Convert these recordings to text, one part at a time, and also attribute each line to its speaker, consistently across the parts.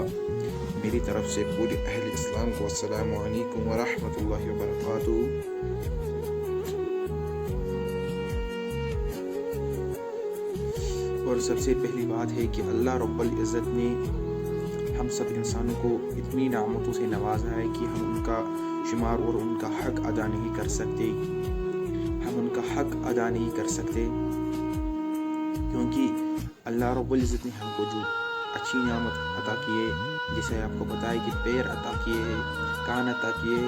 Speaker 1: میری طرف سے پورے اہل اسلام کو السلام علیکم ورحمۃ اللہ وبرکاتہ۔ اور سب سے پہلی بات ہے کہ اللہ رب العزت نے ہم سب انسانوں کو اتنی نعمتوں سے نوازا ہے کہ ہم ان کا شمار اور ان کا حق ادا نہیں کر سکتے، کیونکہ اللہ رب العزت نے ہم کو جو اچھی نعمت عطا کیے، جیسے آپ کو پتا ہے کہ پیر عطا کیے ہیں، کان عطا کیے،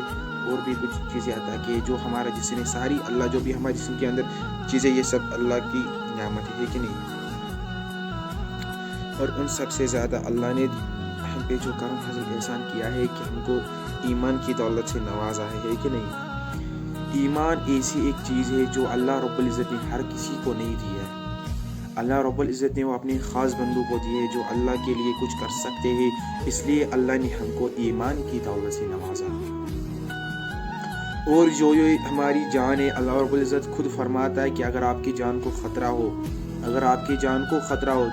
Speaker 1: اور بھی کچھ چیزیں عطا کیے جو ہمارا جسم نے ساری اللہ جو بھی ہمارے جسم کے اندر چیزیں، یہ سب اللہ کی نعمت ہے کہ نہیں؟ اور ان سب سے زیادہ اللہ نے ہم پہ جو کرم فضل احسان کیا ہے کہ ہم کو ایمان کی دولت سے نوازا ہے کہ نہیں؟ ایمان ایسی ایک چیز ہے جو اللہ رب العزت نے ہر کسی کو نہیں دی ہے۔ اللہ رب العزت نے وہ اپنے خاص بندوں کو دیے جو اللہ کے لیے کچھ کر سکتے ہیں، اس لیے اللہ نے ہم کو ایمان کی دولت سے نوازا۔ اور جو ہماری جان ہے، اللہ رب العزت خود فرماتا ہے کہ اگر آپ کی جان کو خطرہ ہو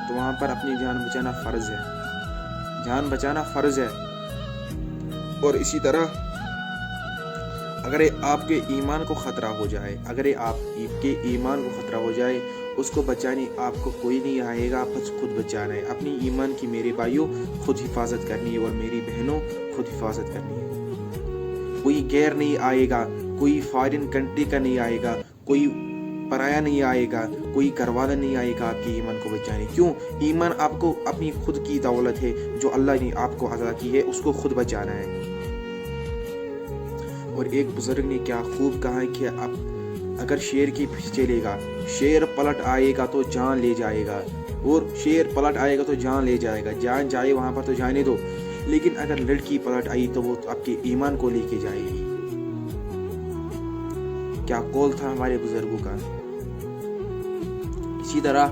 Speaker 1: تو وہاں پر اپنی جان بچانا فرض ہے۔ اور اسی طرح اگر آپ کے ایمان کو خطرہ ہو جائے اس کو بچانے آپ کو کوئی نہیں آئے گا، بس خود بچانا ہے۔ اپنی ایمان کی میرے بھائیوں خود حفاظت کرنی ہے، اور میری بہنوں خود حفاظت کرنی ہے۔ کوئی غیر نہیں آئے گا، کوئی فارن کنٹری کا نہیں آئے گا، کوئی پرایا نہیں آئے گا، کوئی گھر والا نہیں آئے گا آپ کے ایمان کو بچانے۔ کیوں؟ ایمان آپ کو اپنی خود کی دولت ہے جو اللہ نے آپ کو عطا کی ہے، اس کو خود بچانا ہے۔ اور ایک بزرگ نے کیا خوب کہا ہے کہ اگر شیر کے پیچھے چلے گا، شیر پلٹ آئے گا تو جان لے جائے گا، جان جائے وہاں پر تو جانے دو، لیکن اگر لڑکی پلٹ آئی تو وہ آپ کے ایمان کو لے کے جائے گی۔ کیا قول تھا ہمارے بزرگوں کا۔ اسی طرح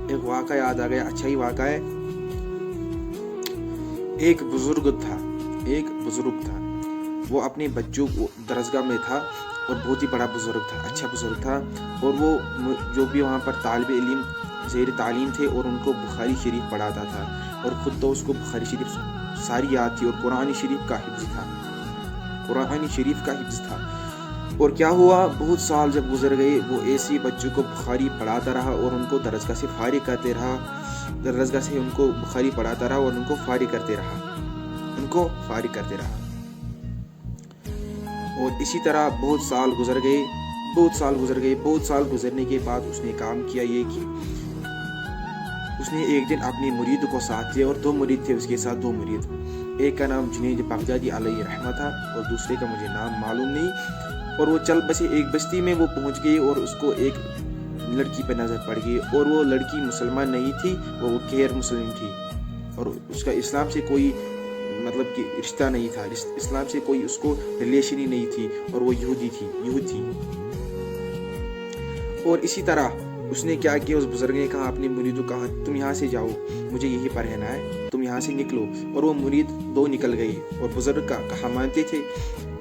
Speaker 1: ایک واقعہ یاد آ گیا، اچھا ہی واقعہ ہے۔ ایک بزرگ تھا، وہ اپنے بچوں کو درسگاہ میں تھا، اور بہت ہی بڑا بزرگ تھا، اچھا بزرگ تھا، اور وہ جو بھی وہاں پر طالب علم زیر تعلیم تھے اور ان کو بخاری شریف پڑھاتا تھا، اور خود تو اس کو بخاری شریف ساری یاد تھی، اور قرآن شریف کا حفظ تھا۔ اور کیا ہوا، بہت سال جب گزر گئے، وہ ایسی بچوں کو بخاری پڑھاتا رہا اور ان کو درسگاہ سے فارغ کرتے رہا، ان کو بخاری پڑھاتا رہا اور ان کو فارغ کرتے رہا۔ اور اسی طرح بہت سال گزرنے کے بعد اس نے کام کیا یہ کہ اس نے ایک دن اپنے مرید کو ساتھ لیا، اور 2 مرید تھے اس کے ساتھ، 2 مرید، ایک کا نام جنید بغدادی علیہ رحمہ تھا اور دوسرے کا مجھے نام معلوم نہیں۔ اور وہ چل بسے ایک بستی میں وہ پہنچ گئی، اور اس کو ایک لڑکی پہ نظر پڑ گئی، اور وہ لڑکی مسلمان نہیں تھی، وہ غیر مسلم تھی، اور اس کا اسلام سے کوئی مطلب کہ رشتہ نہیں تھا، اسلام سے کوئی اس کو ریلیشن ہی نہیں تھی، اور وہ یہودی تھی۔ اور اسی طرح اس نے کیا کیا، اس بزرگ نے کہا اپنے مرید کو کہا تم یہاں سے جاؤ، مجھے یہی پر رہنا ہے، تم یہاں سے نکلو۔ اور وہ مرید 2 نکل گئی، اور بزرگ کا کہاں مانتے تھے،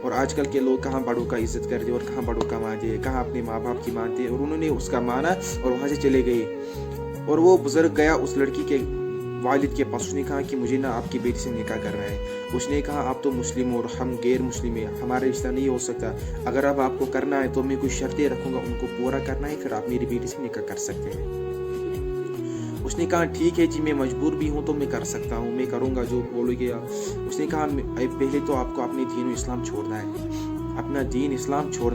Speaker 1: اور آج کل کے لوگ کہاں بڑوں کا عزت کرتے اور کہاں بڑوں کا مانتے، کہاں اپنے ماں باپ کی مانتے، اور انہوں نے اس کا مانا اور وہاں سے چلے گئے۔ اور وہ بزرگ گیا اس لڑکی کے والد کے پاس، اس نے کہا کہ مجھے نا آپ کی بیٹی سے نکاح کرنا ہے۔ اس نے کہا آپ تو مسلم ہو اور ہم غیر مسلم ہیں، ہمارا رشتہ نہیں ہو سکتا، اگر اب آپ کو کرنا ہے تو میں کچھ شرطیں رکھوں گا، ان کو پورا کرنا ہے، پھر آپ میری بیٹی سے نکاح کر سکتے ہیں۔ اس نے کہا ٹھیک ہے جی، میں مجبور بھی ہوں تو میں کر سکتا ہوں، میں کروں گا جو بولو گے آپ۔ اس نے کہا پہلے تو آپ کو اپنے دین و اسلام چھوڑنا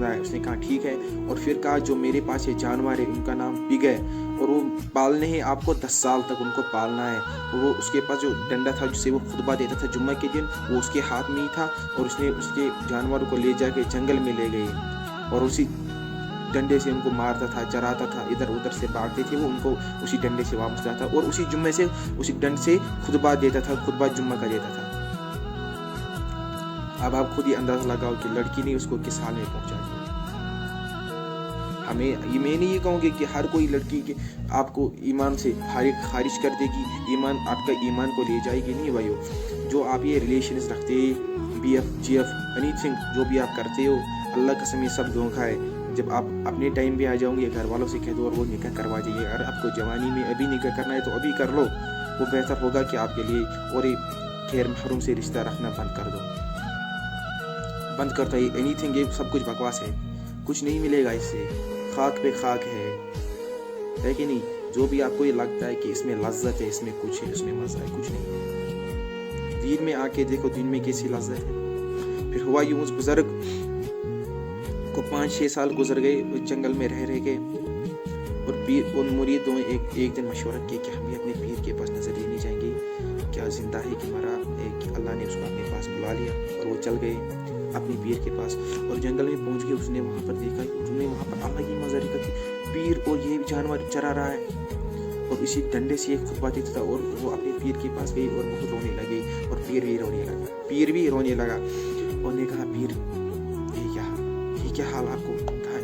Speaker 1: ہے، اس نے کہا ٹھیک ہے۔ اور پھر کہا جو میرے پاس یہ جانور ہے ان کا نام پگ ہے، اور وہ پالنے ہیں آپ کو 10 سال تک ان کو پالنا ہے۔ اور وہ اس کے پاس جو ڈنڈا تھا جس سے وہ خطبہ دیتا تھا جمعہ کے دن، وہ اس کے ہاتھ میں ہی تھا، اور اس نے اس کے جانوروں کو لے جا کے جنگل میں لے گئے، اور اسی ڈنڈے سے ان کو مارتا تھا، چراتا تھا، ادھر ادھر سے بھاگتے تھے وہ، ان کو اسی ڈنڈے سے واپس لاتا تھا، اور اسی ڈنڈ سے خطبہ دیتا تھا، خطبہ جمعہ کا دیتا تھا۔ اب آپ خود ہی اندازہ لگاؤ کہ لڑکی نے اس کو کس حال میں پہنچا دیا۔ میں نہیں یہ کہوں گی کہ ہر کوئی لڑکی کے آپ کو ایمان سے خارج کر دے گی، آپ کا ایمان کو لے جائے گی، نہیں بھائیو۔ جو آپ یہ ریلیشنز رکھتے، B F G F anything جو بھی آپ کرتے ہو، اللہ قسم یہ سب دھوکا ہے۔ جب آپ اپنے ٹائم پہ آ جاؤ گے، گھر والوں سے کہہ دو اور وہ نکاح کروا دیں گے۔ اگر آپ کو جوانی میں ابھی نکاح کرنا ہے تو ابھی کر لو، وہ بہتر ہوگا کہ آپ کے لیے اور ایک غیر محرم سے رشتہ رکھنا بند کر دو، بند کرتا ہے. اینی تھنگ یہ سب کچھ بکواس ہے، کچھ نہیں ملے گا اس سے، خاک پہ خاک ہے کہ نہیں. جو بھی آپ کو یہ لگتا ہے کہ اس میں لذت ہے، اس میں کچھ ہے، اس میں مزہ ہے، کچھ نہیں. دین میں آ کے دیکھو دین میں کیسی لذت ہے. پھر ہوا یوں اس بزرگ کو 5-6 سال گزر گئے اس جنگل میں رہ کے، اور پیر ان مریدوں ایک دن مشورہ کیا کہ ہم بھی اپنے پیر کے پاس نظر لینے جائیں گے، کیا زندہ ہے کہ مرا ہے. کہ اللہ نے اس کو اپنے پاس بلا لیا اور وہ چل گئے اپنے پیر کے پاس. اور جنگل میں پہنچ کے اس نے وہاں پر دیکھا، انہوں نے وہاں پر الگ ہی منظر تھی. پیر اور یہ جانور چرا رہا ہے اور اسی ڈنڈے سے ایک خطبہ دیتا تھا. اور وہ اپنے پیر کے پاس گئی اور بہت رونے لگے، اور پیر بھی رونے لگا. اور نے کہا پیر یہ کیا حال آپ کو؟ کہا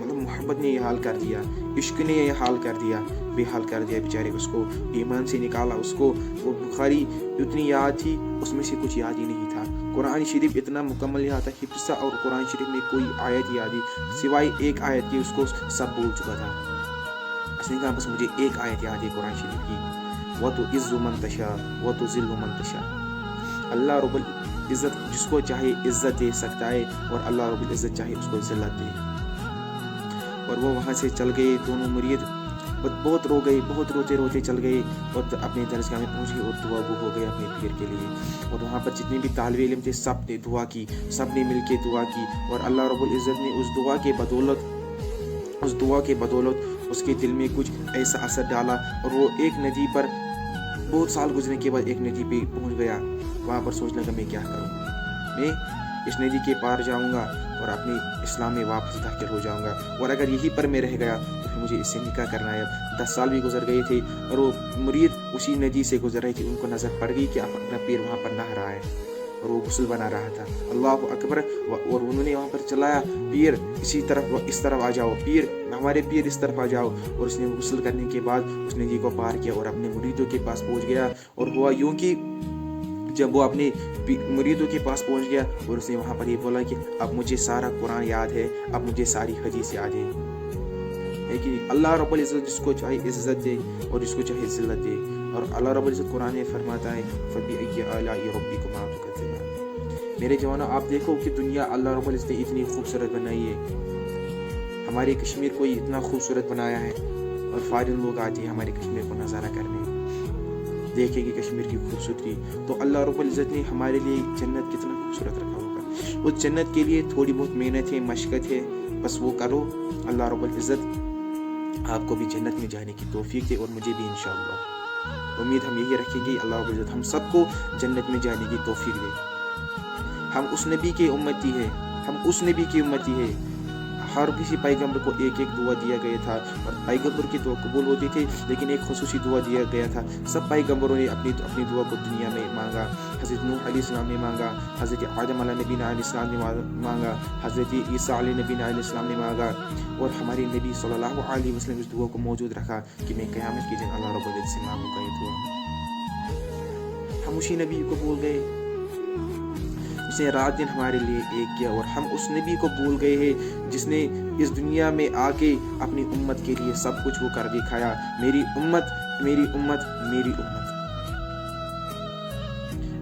Speaker 1: مطلب محبت نے یہ حال کر دیا، عشق نے یہ حال کر دیا، بے حال کر دیا بیچارے. اس کو ایمان سے نکالا، اس کو وہ بخاری اتنی یاد تھی اس میں سے کچھ یاد ہی نہیں تھا. قرآن شریف اتنا مکمل یاد تھا، حفظ اور قرآن شریف میں کوئی آیت یاد ہی سوائے ایک آیت کی اس کو سب بول چکا تھا. اس نے کہا بس مجھے ایک آیت یاد ہے قرآن شریف کی، وَتُعِزُّ مَن تَشَاءُ وَتُذِلُّ مَن تَشَاءُ. اللہ رب العزت جس کو چاہے عزت دے سکتا ہے، اور اللہ رب العزت چاہے اس کو ذلت دے. اور وہ وہاں سے چل گئے دونوں مرید، بہت رو گئے، بہت روتے چل گئے اور اپنے درسگاہ میں پہنچ گئے اور دعا گو ہو گئے اپنے پیر کے لیے. اور وہاں پر جتنے بھی طالب علم تھے سب نے دعا کی، سب نے مل کے دعا کی. اور اللہ رب العزت نے اس دعا کے بدولت اس کے دل میں کچھ ایسا اثر ڈالا. اور وہ ایک ندی پر بہت سال گزرنے کے بعد ایک ندی پہ پہنچ گیا. وہاں پر سوچ لگا میں کیا کروں، میں اس ندی کے پار جاؤں گا اور اپنے اسلام میں واپس داخل ہو جاؤں گا، اور اگر یہی پر میں رہ گیا تو پھر مجھے اس سے نکاح کرنا ہے. 10 سال بھی گزر گئے تھے اور وہ مرید اسی ندی سے گزر رہے تھے. ان کو نظر پڑ گئی کہ اپنا پیر وہاں پر نہا رہا ہے اور وہ غسل بنا رہا تھا. اللہ اکبر. اور انہوں نے وہاں پر چلایا پیر اسی طرف اس طرف آ جاؤ، پیر ہمارے پیر اس طرف آ جاؤ. اور اس نے غسل کرنے کے بعد اس ندی کو پار کیا اور اپنے مریدوں کے پاس پہنچ گیا. اور ہوا یوں کہ جب وہ اپنے مریدوں کے پاس پہنچ گیا اور اس نے وہاں پر یہ بولا کہ اب مجھے سارا قرآن یاد ہے، اب مجھے ساری حدیث یاد ہے. کہ اللہ رب العزت جس کو چاہے عزت دے اور جس کو چاہے ذلت دے. اور اللہ رب العزت قرآن میں فرماتا ہے فَبِأَيِّ آلَاءِ رَبِّكُمَا تُكَذِّبَانِ. میرے جوانوں آپ دیکھو کہ دنیا اللہ رب العزت نے اتنی خوبصورت بنائی ہے، ہمارے کشمیر کو اتنا خوبصورت بنایا ہے. اور فارن لوگ آتے ہیں ہمارے کشمیر کو نظارہ کرنے، دیکھیں کہ کشمیر کی خوبصورتی. تو اللہ رب العزت نے ہمارے لیے جنت کتنا خوبصورت رکھا ہوگا. اس جنت کے لیے تھوڑی بہت محنت ہے، مشقت ہے، بس وہ کرو. اللہ رب العزت آپ کو بھی جنت میں جانے کی توفیق دے اور مجھے بھی انشاءاللہ. امید ہم یہی رکھیں گے اللہ رب العزت ہم سب کو جنت میں جانے کی توفیق دے. ہم اس نبی کے امتی ہے. ہر کسی پیغمبر کو ایک دعا دیا گیا تھا اور پیغمبر کی دعا قبول ہوتی تھی، لیکن ایک خصوصی دعا دیا گیا تھا. سب پیغمبروں نے اپنی دعا کو دنیا میں مانگا. حضرت نوح علیہ السلام نے مانگا، حضرت آدم علیہ نبی علیہ السلام نے مانگا، حضرت عیسیٰ علیہ نبی علیہ السلام نے مانگا. اور ہمارے نبی صلی اللہ علیہ وسلم اس دعا کو موجود رکھا کہ میں قیامت کے دن اللہ رب العزت سے مانگوں گا یہ دعا. ہم اسی نبی کو بھول گئے، اس نے رات دن ہمارے لیے ایک کیا. اور ہم اس نبی کو بھول گئے ہیں جس نے اس دنیا میں آ کے اپنی امت کے لیے سب کچھ وہ کر دکھایا. میری امت میری امت میری امت.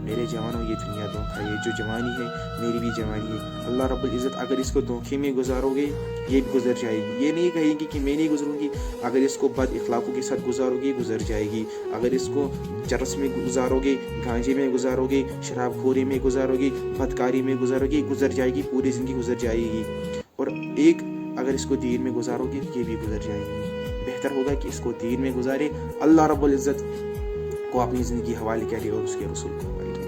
Speaker 1: میرے جوانوں یہ دنیا دھوکہ ہے، جو جوانی ہے میری بھی جوانی ہے. اللہ رب العزت اگر اس کو دھوکے میں گزارو گے یہ بھی گزر جائے گی. یہ نہیں کہے گی کہ میں نہیں گزروں گی. اگر اس کو بد اخلاقوں کے ساتھ گزارو گے گزر جائے گی. اگر اس کو چرس میں گزارو گے، گانجے میں گزارو گے، شراب خوری میں گزارو گے، بدکاری میں گزارو گے، گزر جائے گی. پوری زندگی گزر جائے گی. اور ایک اگر اس کو دین میں گزارو گے یہ بھی گزر جائے گی. بہتر ہوگا کہ اس کو دین میں گزارے، اللہ رب العزت کو اپنی زندگی حوالے کرے اور اس کے رسول کو حوالے کرے.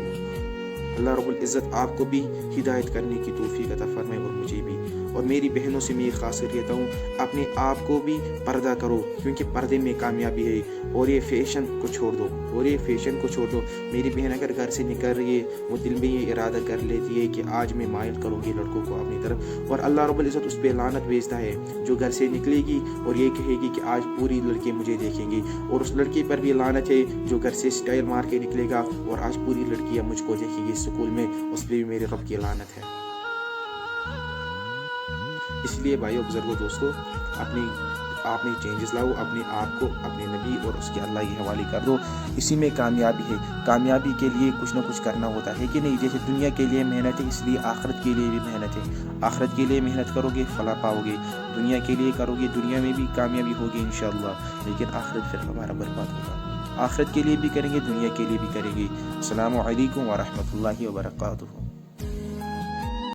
Speaker 1: اللہ رب العزت آپ کو بھی ہدایت کرنے کی توفیق عطا فرمائے اور مجھے بھی. اور میری بہنوں سے میں یہ خاص کہتا ہوں اپنے آپ کو بھی پردہ کرو، کیونکہ پردے میں کامیابی ہے. اور یہ فیشن کو چھوڑ دو. میری بہن اگر گھر سے نکل رہی ہے وہ دل میں یہ ارادہ کر لیتی ہے کہ آج میں مائل کروں گی لڑکوں کو اپنی طرف، اور اللہ رب العزت اس پہ لعنت بھیجتا ہے. جو گھر سے نکلے گی اور یہ کہے گی کہ آج پوری لڑکے مجھے دیکھیں گی، اور اس لڑکی پر بھی لعنت ہے جو گھر سے سٹائل مار کے نکلے گا اور آج پوری لڑکیاں مجھ کو دیکھیں گی اسکول میں، اس پہ بھی میرے رب کی لعنت ہے. اس لیے بھائیو بزرگوں دوستو آپ میں چینجز لاؤ، اپنے آپ کو اپنے نبی اور اس کے اللہ کے حوالے کر دو، اسی میں کامیابی ہے۔ کامیابی کے لیے کچھ نہ کچھ کرنا ہوتا ہے کہ نہیں، جیسے دنیا کے لیے محنت ہے اس لیے آخرت کے لیے بھی محنت ہے۔ آخرت کے لیے محنت کرو گے فلاح پاؤ گے، دنیا کے لیے کرو گے دنیا میں بھی کامیابی ہوگی انشاءاللہ، لیکن آخرت پھر ہمارا برباد ہوگا۔ آخرت کے لیے بھی کریں گے، دنیا کے لیے بھی کریں گے۔ السلام علیکم ورحمۃ اللہ وبرکاتہ۔